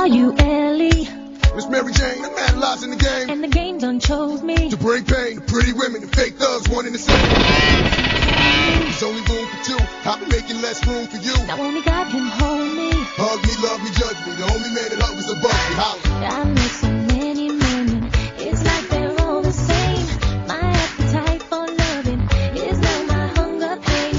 call you Ellie. Miss Mary Jane, I'm mad lots in the game. And the game done chose me. To bring pain to pretty women and fake thugs, one in the same. There's only room for two. I'll be making less room for you. Now only God can hold me. Hug me, love me, judge me. The only man that hug is above me. Holla. I met so many women. It's like they're all the same. My appetite for loving is now my hunger pain.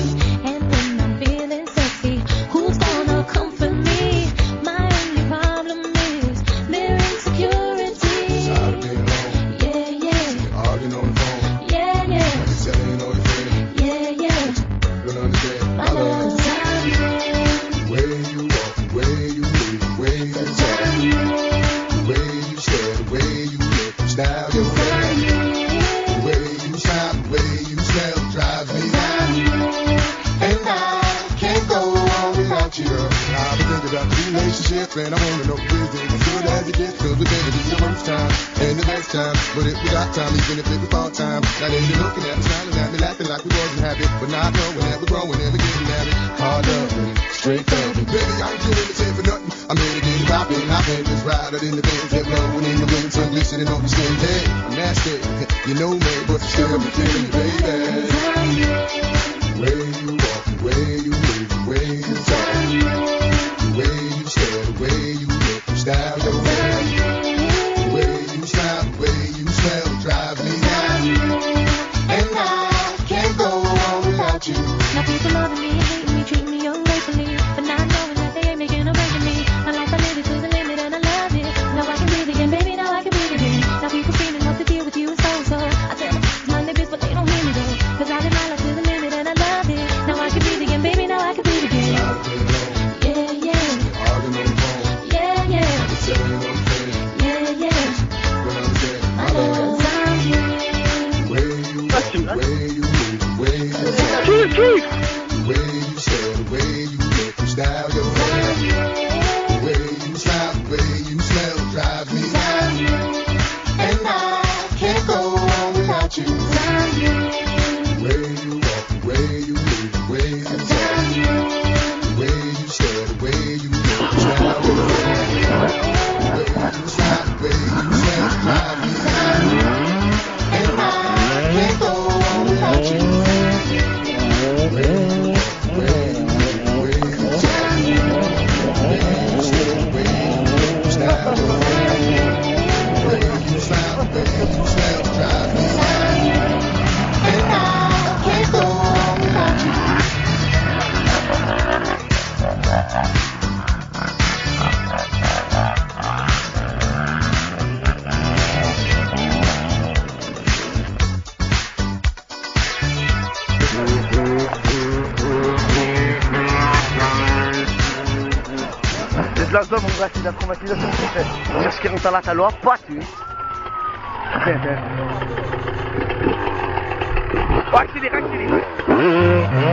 And when I'm feeling sexy, who's gonna comfort me? My only problem is their insecurity. Tired of being alone. Yeah, yeah. Arguing on the phone. Yeah, yeah. Like you said, ain't all your friend. Yeah, yeah. Don't understand. My I love love's on you. the way you walk, the way you move, the way you talk, the way you stare, the way you look, the style you wear, the way you smile, the way you smell drives me mad. And I can't go on without you. I've been thinking about the relationship, and I wanna know is it as good as it gets? 'Cause we're gonna be the worst time and the best time. But if we got time, even if it was part time, now they be looking at me, smiling at me, laughing like we wasn't happy, but not knowing that we're growing and we're getting at it. Hard loving, straight loving, baby, I ain't doing this here for nothing. I'm here to get it poppin', hoppin', just ride out in the Benz, get blowing in the wind, sun glistening on your skin. Hey, I'm nasty, you know me, but you still be feeling me, baby. The way you walk, the way you move, the way you talk, the way you stare, the way you look, the style you wear, the way you smile, the way you smell, drives me mad. And I can't go on without you. Now people loving me, hating me, treating me ungratefully, but not knowing that they ain't making a break of me. My life I live it to the limit and I love it. Now I can breathe again, baby, now I can breathe again. Now people screaming what to deal with you is so. I tell them it's none of this, but they don't hear me though. 'Cause I live my life to the limit and I love it. Now I can breathe again, baby, now I can breathe again. Tired of being alone. Yeah, yeah, Arguing on the phone. yeah, yeah, Like you said, ain't all your friend. yeah, yeah. Don't understand. My I love love's on you. the way you walk, the way you move, the way you talk, the way you stare, the way you look, the style you wear, the way you smile, the way you smell drives me mad. And I can't go on without you. The way you walk, the way you move, the way you talk, the way you stare, the way you look, the style you wear, the way you smile, the way you smell drives me mad. And I can't go on without you. The way you walk, the way you move, the way you talk, the way you stare, the way you look, the style you wear, the way you smile, the way you smell drives me mad. And I can't go on without you. C'est de la zone, mon gars, c'est de la traumatisation qui fait. Cherche qui rentre à la taloi, pas tu. Oh, accélère, accélère.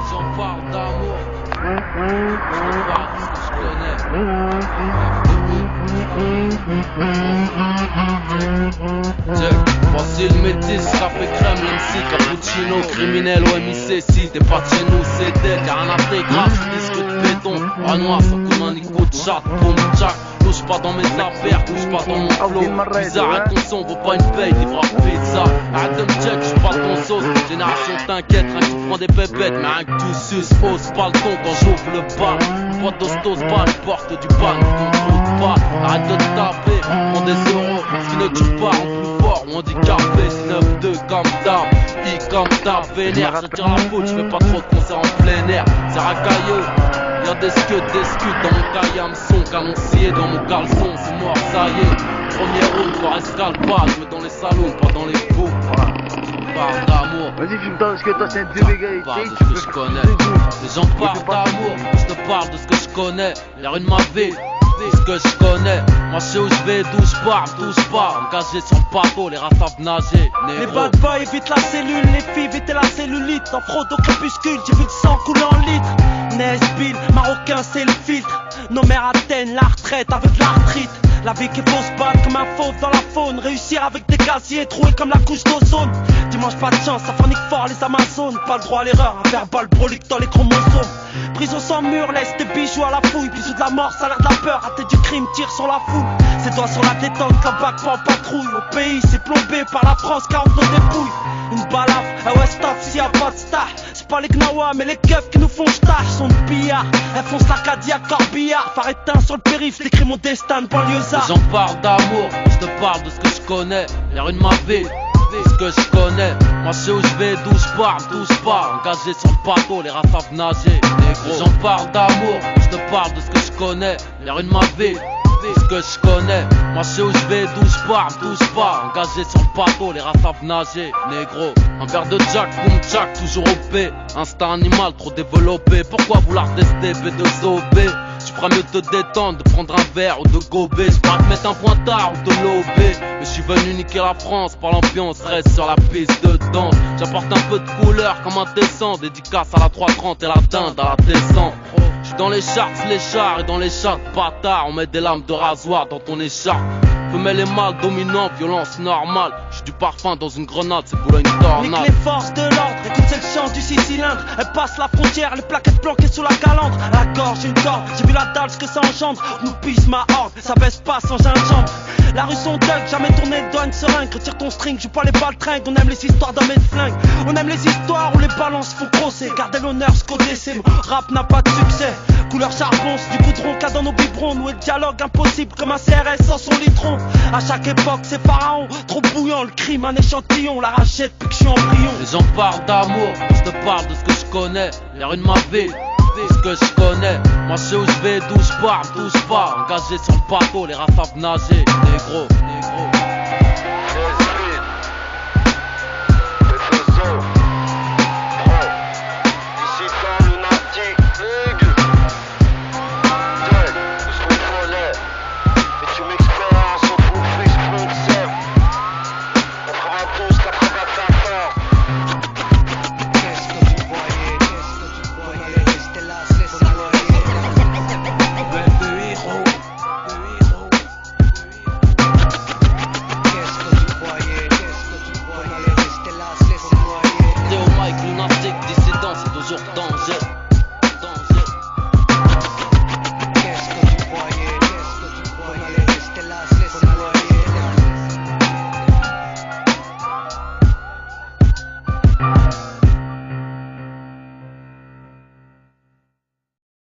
J'en parle d'amour, j'en parle de ce que je connais. Facile métis, café crème, l'MC, cappuccino, criminel, OMIC, si t'es pas de chez nous, c'est dead, y'a un intégraf, disque de béton, à noir, ça coûte un Nico de chat, boum, jack, touche pas dans mes affaires, touche pas dans mon flow, bizarre, arrête ton son, vaut pas une paye, livre à pizza, arrête de me check, j'suis pas ton sauce, génération t'inquiète, rien que tu prends des pépettes, mais rien que tu suces, hausse pas le ton quand j'ouvre le bar, boîte d'ostos, balle, porte du ban, contrôle pas, arrête de te taper, prends des euros, sinon tu pars en plus fort, ou handicapé, c'est 9-2 comme d'armes, I comme ta vénère, je tire la faute, j'fais pas trop de concerts en plein air, c'est racailleux, y'a des scuds dans mon cahier hameçon, canon scié dans mon caleçon, c'est mort, ça y est, première route, voir escalade, mais dans les salons, pas dans les bouts, je parle d'amour. Vas-y, filme-toi parce que toi c'est un Je débégalité. parle de ce que je connais. Les gens parlent d'amour, je te parle de ce que je connais. Les rues de ma ville, ce que je connais. Moi je sais où je vais, d'où je pars, d'où je pars. Engagé sur le bateau, les rats savent nager. Les bad boys évitent la cellule, les filles évitent la cellulite. En fraude au crépuscule, j'ai vu le sang couler en litres. Nesbill, marocain c'est le filtre. Nos mères atteignent la retraite avec l'arthrite. La vie qui est fausse balle comme un fauve dans la faune. Réussir avec des casiers troués comme la couche d'ozone. dimanche pas de chance, ça fornique fort les Amazones. Pas le droit à l'erreur, un verbal brolique dans les chromosomes. Prison sans mur, laisse tes bijoux à la fouille. Bisous de la mort, salaire de la peur, raté du crime, tire sur la foule. C'est toi sur la détente, la bague pas en patrouille. Au pays, c'est plombé par la France, 40 nos dépouilles. Une balafre, ah ouais staff, s'il y a pas de star. C'est pas les gnawa, mais les keufs qui nous font j'tâche. Sont de pillards, elles foncent l'Arcadia, corbillard. Phare éteint sur le périph', j'écris mon destin de banlieusard. J'en parle d'amour, je te parle de ce que je connais. Les rues de ma ville, ce que je connais. Moi je sais où je vais, d'où je pars, engagé sur le bateau, les rats savent nager. J'en parle d'amour, je te parle de ce que je connais. Les rues de ma ville, ce que je connais. Moi je sais où je vais, d'où je pars, engagé sur le bateau, les rats savent nager. Négro, un verre de Jack, boom Jack, toujours OP. Instinct animal trop développé, pourquoi vouloir tester B2OB? Tu feras mieux de te détendre, de prendre un verre ou de gober. Je pourrais te mettre un pointard ou de lober. Mais je suis venu niquer la France par l'ambiance, reste sur la piste de danse. J'apporte un peu de couleur comme un descend. Dédicace à la 330 et la dinde à la descente. J'suis dans les charts, les chars et dans les chats bâtards. On met des lames de rasoir dans ton écharpe. Femelle et mâle dominant, violence normale. J'suis du parfum dans une grenade, c'est pour une tornade. Nique les forces de l'ordre, écoute c'est le chant du 6 cylindres. Elle passe la frontière, les plaquettes planquées sous la calandre. À la gorge une corde, j'ai vu la dalle, ce que ça engendre. Nous pisse ma horde, ça baisse pas sans gingembre. La rue son dug, jamais tourné de douane seringue. Retire ton string, joue pas les balles tringues. On aime les histoires d'hommes et de flingues. On aime les histoires où les balances font crosser. Gardez l'honneur, ce qu'on décime. Rap n'a pas de succès. Couleur charbon, c'est du goudron qu'a dans nos biberons. Nous et le dialogue impossible comme un CRS sans son litron. À chaque époque c'est pharaon, trop bouillant le crime, un échantillon. La rachète depuis que je suis embryon. Les gens parlent d'amour, je te parle de ce que je connais. Les rues de ma ville, ce que je connais. Moi je sais où je vais, d'où je pars, engagé sur le bateau, les rats savent nager. Négro, négro.